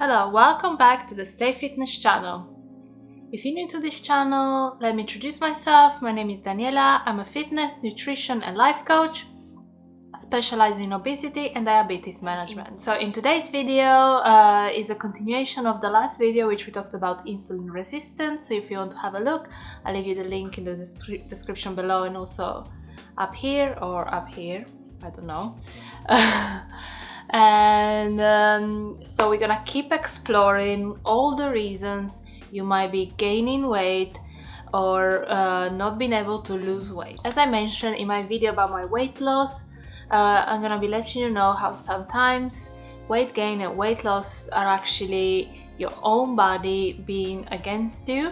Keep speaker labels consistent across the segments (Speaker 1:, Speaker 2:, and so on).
Speaker 1: Hello, welcome back to the Stay Fitness channel. If you're new to this channel, let me introduce myself. My name is Daniela. I'm a fitness, nutrition and life coach specializing in obesity and diabetes management. So in today's video is a continuation of the last video which we talked about insulin resistance. So if you want to have a look, I'll leave you the link in the description below and also up here or up here, I don't know. So we're gonna keep exploring all the reasons you might be gaining weight or not being able to lose weight. As I mentioned in my video about my weight loss, I'm gonna be letting you know how sometimes weight gain and weight loss are actually your own body being against you.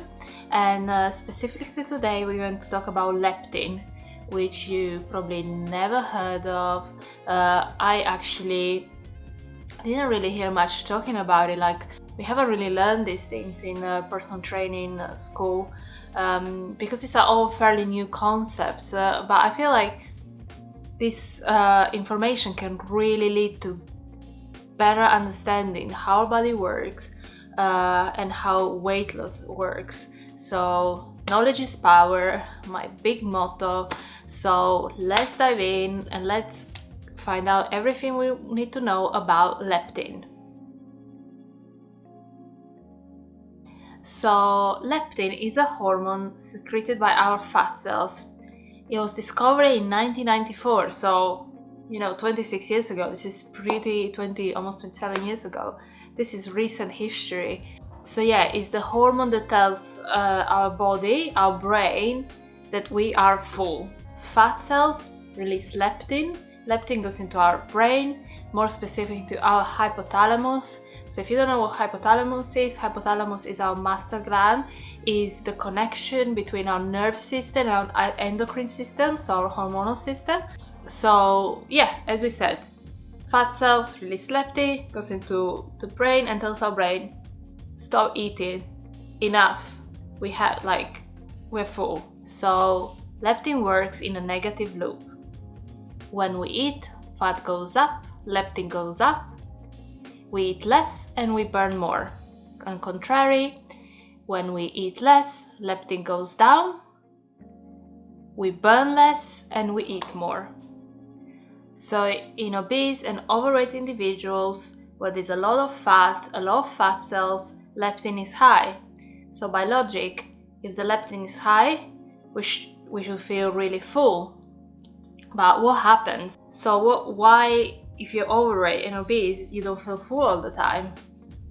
Speaker 1: And specifically today we're going to talk about leptin, which you probably never heard of. I actually didn't really hear much talking about it. Like, we haven't really learned these things in personal training school because these are all fairly new concepts. But I feel like this information can really lead to better understanding how our body works and how weight loss works. So knowledge is power, my big motto. So let's dive in and let's find out everything we need to know about leptin. So leptin is a hormone secreted by our fat cells. It was discovered in 1994, so 26 years ago. This is almost 27 years ago. This is recent history. So yeah, it's the hormone that tells our body, our brain, that we are full. Fat cells release leptin. Leptin goes into our brain, more specific to our hypothalamus. So if you don't know what hypothalamus is our master gland, is the connection between our nerve system and our endocrine system, so our hormonal system. So yeah, as we said, fat cells release leptin, goes into the brain and tells our brain, stop eating, enough, we're full. So leptin works in a negative loop. When we eat, fat goes up, leptin goes up. We eat less and we burn more. On contrary, when we eat less, leptin goes down. We burn less and we eat more. So in obese and overweight individuals where there's a lot of fat cells, leptin is high. So by logic, if the leptin is high, we should feel really full. But what happens? So why, if you're overweight and obese, you don't feel full all the time?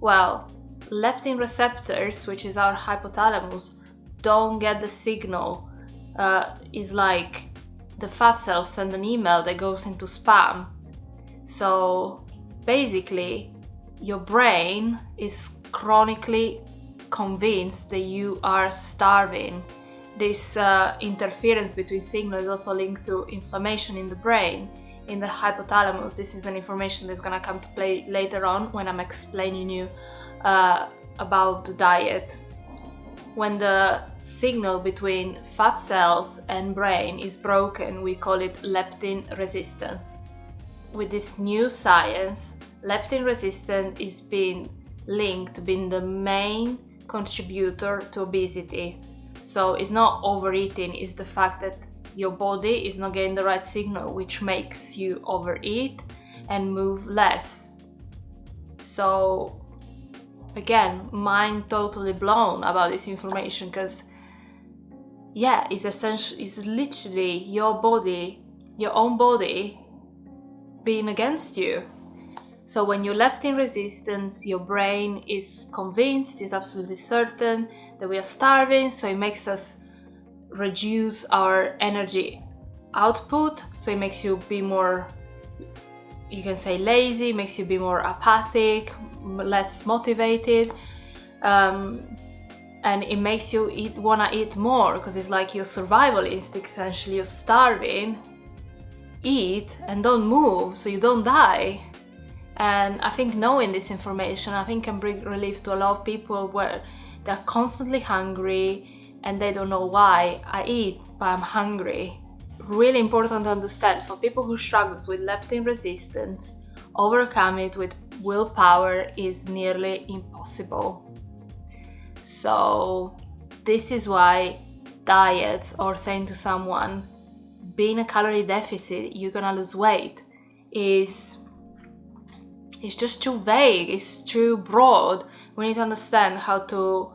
Speaker 1: Well, leptin receptors, which is our hypothalamus, don't get the signal. It's like the fat cells send an email that goes into spam. So basically, your brain is chronically convinced that you are starving. This interference between signals is also linked to inflammation in the brain, in the hypothalamus. This is an information that's gonna come to play later on when I'm explaining you about the diet. When the signal between fat cells and brain is broken, we call it leptin resistance. With this new science, leptin resistance is being linked to being the main contributor to obesity. So it's not overeating, it's the fact that your body is not getting the right signal, which makes you overeat and move less. So again, mind totally blown about this information, because yeah, it's literally your body, your own body being against you. So when you're leptin resistant, your brain is convinced, is absolutely certain that we are starving, so it makes us reduce our energy output. So it makes you be more, you can say, lazy, makes you be more apathic, less motivated, and it makes you wanna eat more, because it's like your survival instinct. Essentially, you're starving, eat and don't move so you don't die. And I think knowing this information, I think, can bring relief to a lot of people where they're constantly hungry and they don't know why. I eat, but I'm hungry. Really important to understand for people who struggle with leptin resistance overcome it with willpower is nearly impossible. So this is why diets, or saying to someone, be in a calorie deficit, you're gonna lose weight, is just too vague, it's too broad. We need to understand how to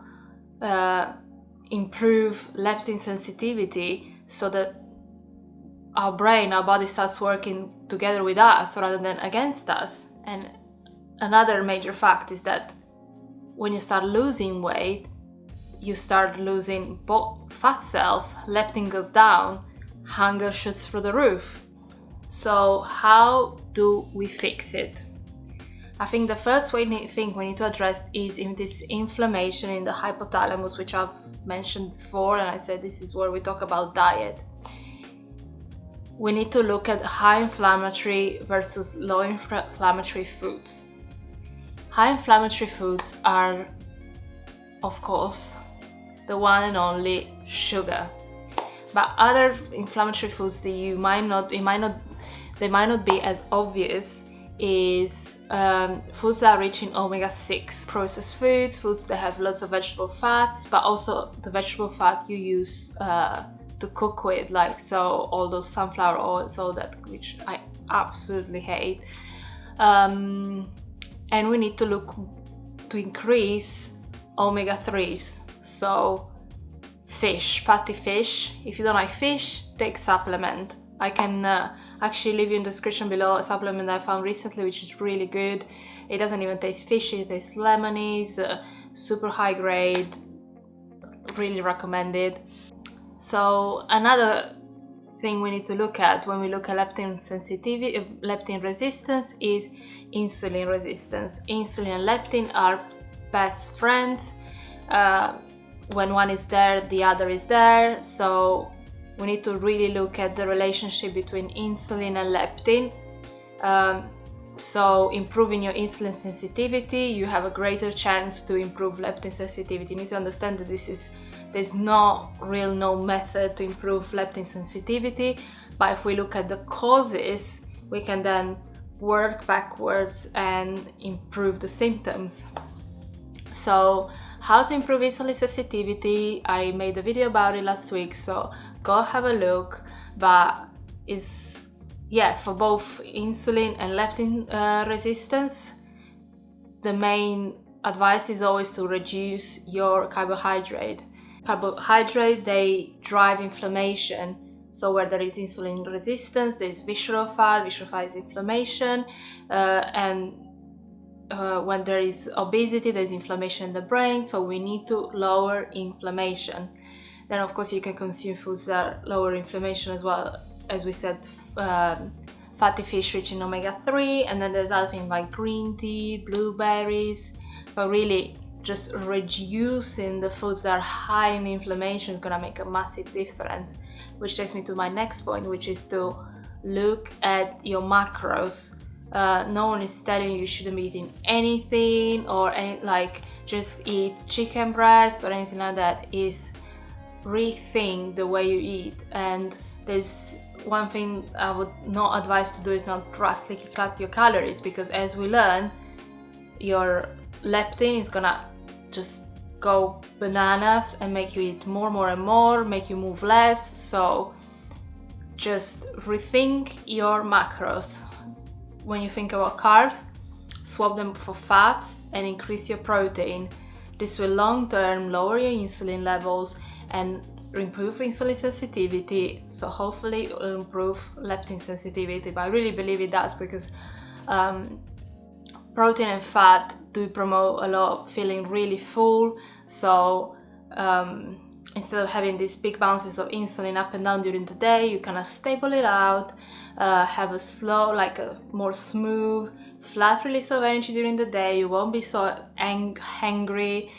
Speaker 1: improve leptin sensitivity so that our brain, our body starts working together with us rather than against us. And another major fact is that when you start losing weight, you start losing fat cells, leptin goes down, hunger shoots through the roof. So how do we fix it? I think the first thing we need to address is this inflammation in the hypothalamus, which I've mentioned before, and I said this is where we talk about diet. We need to look at high inflammatory versus low inflammatory foods. High inflammatory foods are, of course, the one and only sugar. But other inflammatory foods that they might not be as obvious is foods that are rich in omega-6, processed foods that have lots of vegetable fats, but also the vegetable fat you use to cook with, like so all those sunflower oils, all that, which I absolutely hate. And we need to look to increase omega-3s. So fish, fatty fish. If you don't like fish, take supplement. I can actually leave you in the description below a supplement I found recently, which is really good. It doesn't even taste fishy, it tastes lemony, super high grade, really recommended. So another thing we need to look at when we look at leptin sensitivity, leptin resistance, is insulin resistance. Insulin and leptin are best friends. When one is there, the other is there. So we need to really look at the relationship between insulin and leptin. So improving your insulin sensitivity, you have a greater chance to improve leptin sensitivity. You need to understand that there's no method to improve leptin sensitivity, but if we look at the causes, we can then work backwards and improve the symptoms. So how to improve insulin sensitivity, I made a video about it last week, so go have a look. But for both insulin and leptin resistance, the main advice is always to reduce your carbohydrate. Carbohydrate, they drive inflammation. So where there is insulin resistance, there's visceral fat. Visceral fat is inflammation, and when there is obesity, there's inflammation in the brain. So we need to lower inflammation. Then of course you can consume foods that lower inflammation as well, as we said, fatty fish rich in omega-3, and then there's other things like green tea, blueberries. But really, just reducing the foods that are high in inflammation is gonna make a massive difference. Which takes me to my next point, which is to look at your macros. No one is telling you shouldn't be eating anything or just eat chicken breast or anything like that. Is rethink the way you eat. And there's one thing I would not advise to do is not drastically cut your calories, because as we learn, your leptin is gonna just go bananas and make you eat more and more, make you move less. So just rethink your macros. When you think about carbs, swap them for fats and increase your protein. This will long term lower your insulin levels and improve insulin sensitivity, so hopefully it will improve leptin sensitivity. But I really believe it does, because protein and fat do promote a lot of feeling really full. So instead of having these big bounces of insulin up and down during the day, you kind of stable it out, have a slow, a more smooth, flat release of energy during the day. You won't be so hangry,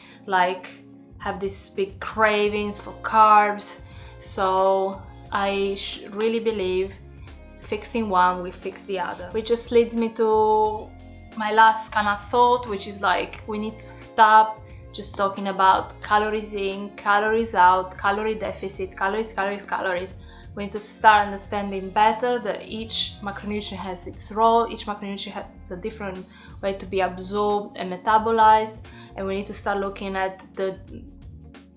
Speaker 1: have these big cravings for carbs. So I really believe fixing one will fix the other. Which just leads me to my last kind of thought, which is we need to stop just talking about calories in, calories out, calorie deficit, calories. We need to start understanding better that each macronutrient has its role, each macronutrient has a different way to be absorbed and metabolized, and we need to start looking at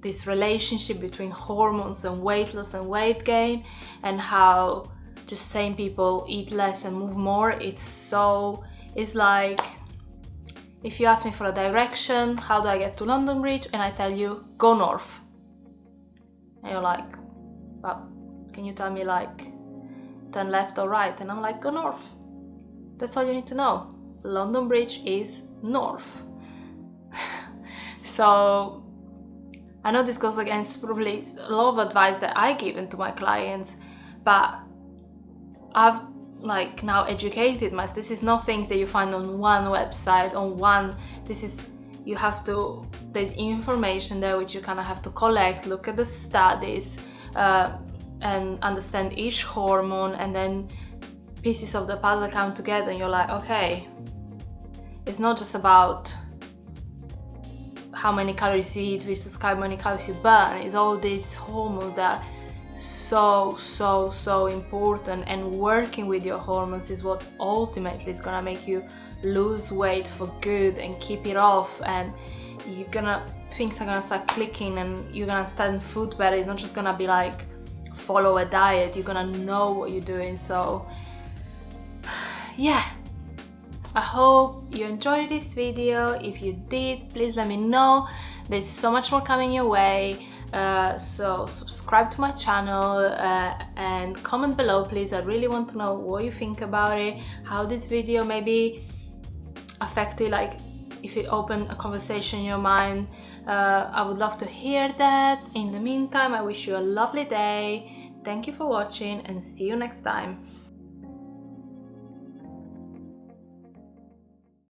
Speaker 1: this relationship between hormones and weight loss and weight gain, and how just saying people eat less and move more, it's like if you ask me for a direction, how do I get to London Bridge, and I tell you go north, and you're like, well, can you tell me like turn left or right? And I'm like, go north. That's all you need to know. London Bridge is north. So I know this goes against probably a lot of advice that I give to my clients, but I've like now educated myself. This is not things that you find on one website, there's information there which you kind of have to collect, look at the studies, and understand each hormone, and then pieces of the puzzle come together and you're like, okay, it's not just about how many calories you eat versus how many calories you burn. It's all these hormones that are so important, and working with your hormones is what ultimately is gonna make you lose weight for good and keep it off, and things are gonna start clicking and you're gonna understand food better. It's not just gonna be like follow a diet, you're gonna know what you're doing. So yeah, I hope you enjoyed this video. If you did, please let me know. There's so much more coming your way, so subscribe to my channel, and comment below please. I really want to know what you think about it, how this video maybe affected, like if it opened a conversation in your mind. I would love to hear that. In the meantime, I wish you a lovely day. Thank you for watching, and see you next time.